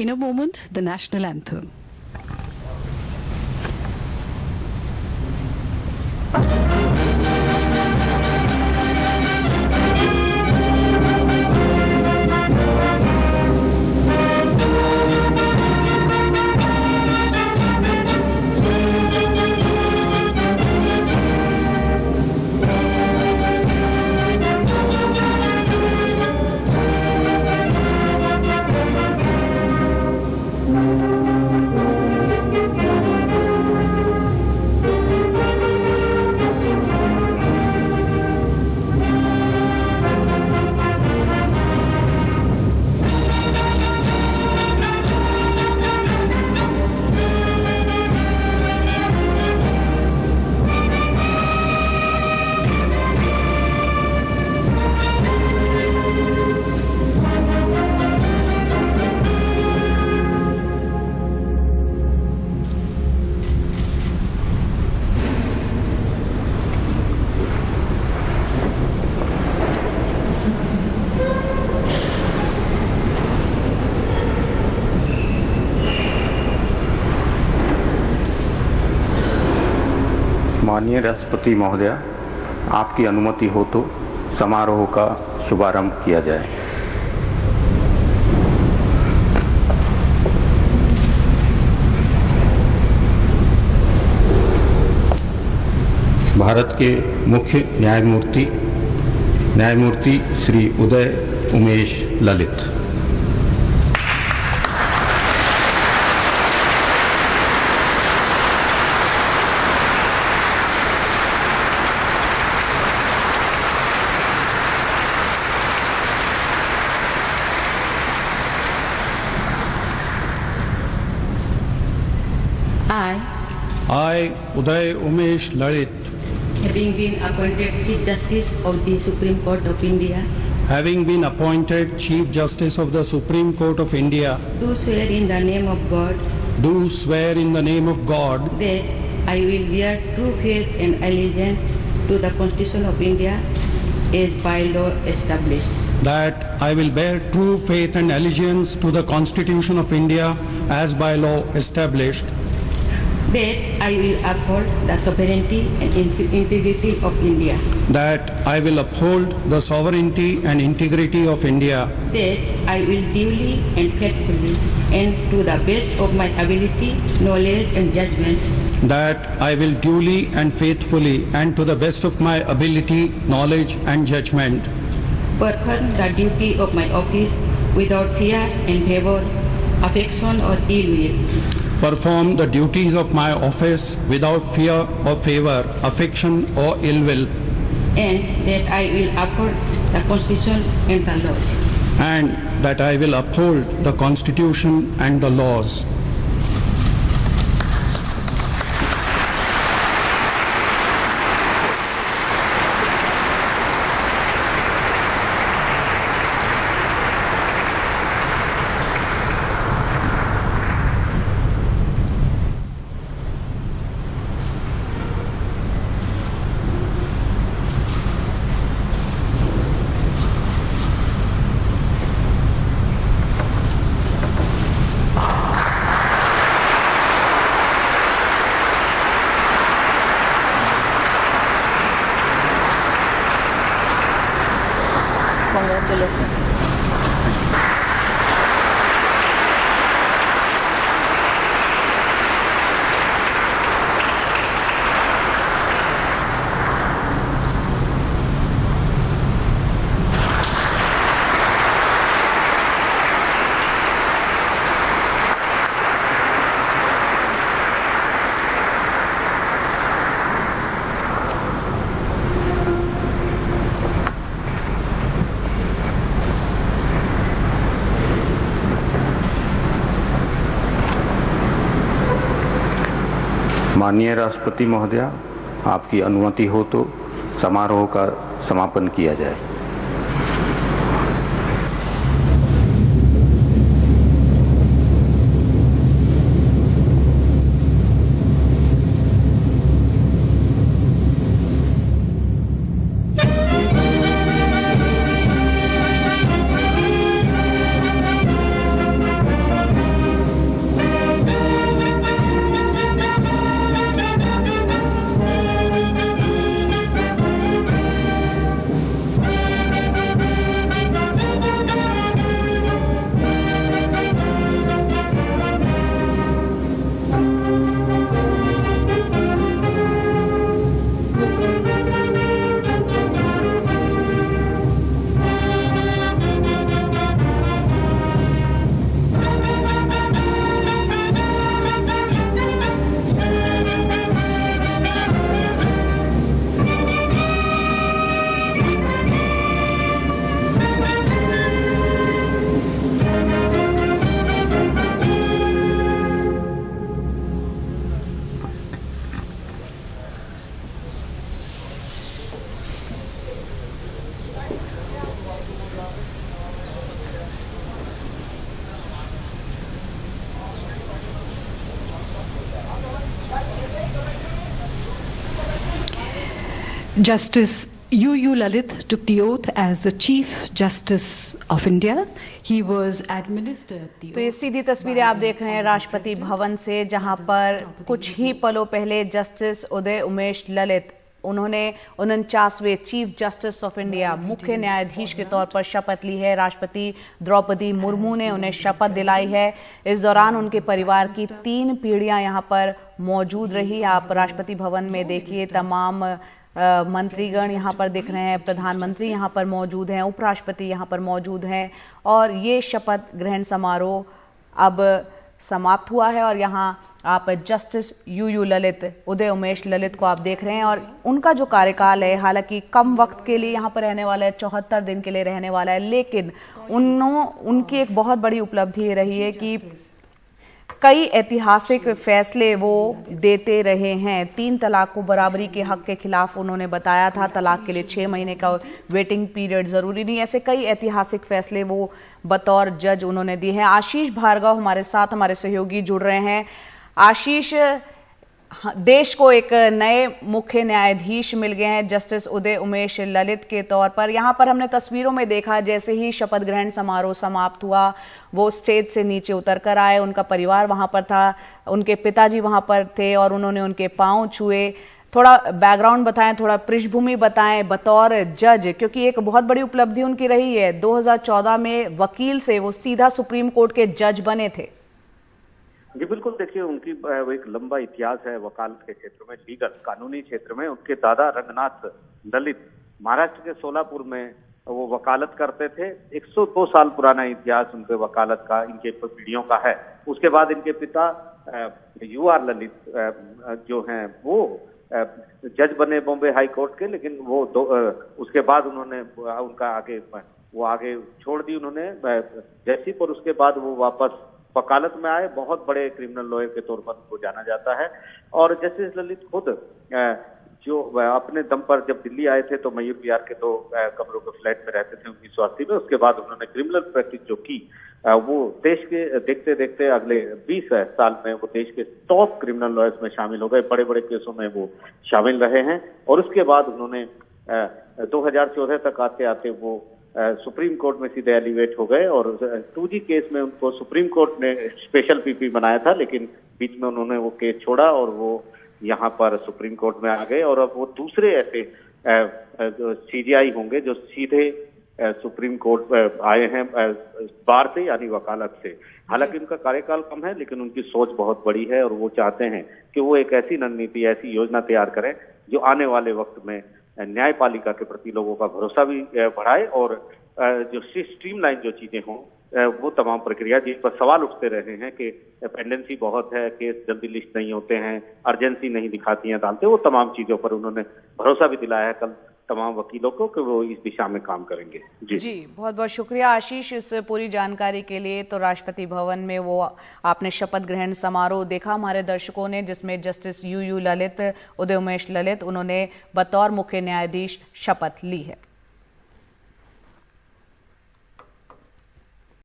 In a moment, the national anthem. माननीय राष्ट्रपति महोदया, आपकी अनुमति हो तो समारोह का शुभारंभ किया जाए। भारत के मुख्य न्यायमूर्ति Shri Uday Umesh Lalit. I, Uday Umesh Lalit, having been appointed Chief Justice of the Supreme Court of India, having been appointed Chief Justice of the Supreme Court of India, do swear in the name of God do swear in the name of God that I will bear true faith and allegiance to the Constitution of India as by law established, that I will bear true faith and allegiance to the Constitution of India as by law established, that I will uphold the sovereignty and integrity of India, that I will uphold the sovereignty and integrity of India, that I will duly and faithfully and to the best of my ability, knowledge and judgment, that I will duly and faithfully and to the best of my ability, knowledge and judgment perform the duty of my office without fear and favor, affection or ill will, perform the duties of my office without fear or favor, affection or ill will, and that I will uphold the Constitution and the laws. and that I will uphold the Constitution and the laws. Congratulations. माननीय राष्ट्रपति महोदया, आपकी अनुमति हो तो समारोह का समापन किया जाए। Justice U. Lalit took the oath as the Chief Justice of India. He was administered the तो ये सीधी तस्वीरें आप देख रहे हैं राष्ट्रपति भवन से, जहां पर कुछ ही पलों पहले जस्टिस उदय उमेश ललित उन्होंने 49वें चीफ जस्टिस ऑफ इंडिया मुख्य न्यायाधीश के तौर पर शपथ ली है। राष्ट्रपति द्रौपदी मुर्मू ने उन्हें शपथ दिलाई है। इस दौरान उनके परिवार की 3 पीढ़ियां यहां पर मौजूद रही। आप राष्ट्रपति भवन में देखिए, तमाम मंत्रीगण यहाँ पर दिख रहे हैं, प्रधानमंत्री यहाँ पर मौजूद हैं, उपराष्ट्रपति यहाँ पर मौजूद हैं और ये शपथ ग्रहण समारोह अब समाप्त हुआ है। और यहाँ आप जस्टिस यू ललित, उदय उमेश ललित को आप देख रहे हैं और उनका जो कार्यकाल है, हालांकि कम वक्त के लिए यहाँ पर रहने वाला है, 74 दिन के लिए रहने वाला है, लेकिन उनकी एक बहुत बड़ी उपलब्धि रही है कि कई ऐतिहासिक फैसले वो देते रहे हैं। 3 तलाक को बराबरी के हक के खिलाफ उन्होंने बताया था, तलाक के लिए 6 महीने का वेटिंग पीरियड जरूरी नहीं, ऐसे कई ऐतिहासिक फैसले वो बतौर जज उन्होंने दिए हैं। आशीष भार्गव हमारे साथ, हमारे सहयोगी जुड़ रहे हैं। आशीष, देश को एक नए मुख्य न्यायाधीश मिल गए हैं जस्टिस उदय उमेश ललित के तौर पर। यहाँ पर हमने तस्वीरों में देखा, जैसे ही शपथ ग्रहण समारोह समाप्त हुआ वो स्टेज से नीचे उतर कर आए, उनका परिवार वहां पर था, उनके पिताजी वहां पर थे और उन्होंने उनके पांव छुए। थोड़ा बैकग्राउंड बताएं, थोड़ा पृष्ठभूमि बताएं बतौर जज, क्योंकि एक बहुत बड़ी उपलब्धि उनकी रही है। 2014 में वकील से वो सीधा सुप्रीम कोर्ट के जज बने थे। जी बिल्कुल, देखिए उनकी वो एक लंबा इतिहास है वकालत के क्षेत्र में, लीगल कानूनी क्षेत्र में। उनके दादा रंगनाथ ललित महाराष्ट्र के सोलापुर में वो वकालत करते थे। 102 साल पुराना इतिहास उनके वकालत का, इनके पीढ़ियों का है। उसके बाद इनके पिता UR ललित जो हैं वो जज बने बॉम्बे हाई कोर्ट के, लेकिन वो उसके बाद उन्होंने उनका आगे छोड़ दी उन्होंने जजशिप, और उसके बाद वो वापस वकालत में आए। बहुत बड़े क्रिमिनल लॉयर के तौर पर उनको जाना जाता है। और जस्टिस ललित खुद जो अपने दम पर जब दिल्ली आए थे तो मयूर विहार के 2 कमरों के फ्लैट में रहते थे 1980 में। उसके बाद उन्होंने क्रिमिनल प्रैक्टिस जो की, वो देश के देखते देखते अगले 20 साल में वो देश के टॉप क्रिमिनल लॉयर्स में शामिल हो गए। बड़े बड़े केसों में वो शामिल रहे हैं। और उसके बाद उन्होंने 2014 तक आते आते वो सुप्रीम कोर्ट में सीधे एलिवेट हो गए। और 2G केस में उनको सुप्रीम कोर्ट ने स्पेशल PP बनाया था, लेकिन बीच में उन्होंने वो केस छोड़ा और वो यहाँ पर सुप्रीम कोर्ट में आ गए। और अब वो दूसरे ऐसे CJI होंगे जो सीधे सुप्रीम कोर्ट आए हैं बार से, यानी वकालत से। हालांकि उनका कार्यकाल कम है, लेकिन उनकी सोच बहुत बड़ी है और वो चाहते हैं कि वो एक ऐसी रणनीति, ऐसी योजना तैयार करें जो आने वाले वक्त में न्यायपालिका के प्रति लोगों का भरोसा भी बढ़ाए और जो स्ट्रीमलाइन जो चीजें हों, वो तमाम प्रक्रिया जिन पर सवाल उठते रहे हैं कि पेंडेंसी बहुत है, केस जल्दी लिस्ट नहीं होते हैं, अर्जेंसी नहीं दिखाती हैं अदालतें, वो तमाम चीजों पर उन्होंने भरोसा भी दिलाया है कल तमाम वकीलों को कि वो इस दिशा में काम करेंगे। जी बहुत बहुत शुक्रिया आशीष इस पूरी जानकारी के लिए। तो राष्ट्रपति भवन में वो आपने शपथ ग्रहण समारोह देखा हमारे दर्शकों ने, जिसमें जस्टिस यू ललित, उदय उमेश ललित, उन्होंने बतौर मुख्य न्यायाधीश शपथ ली है।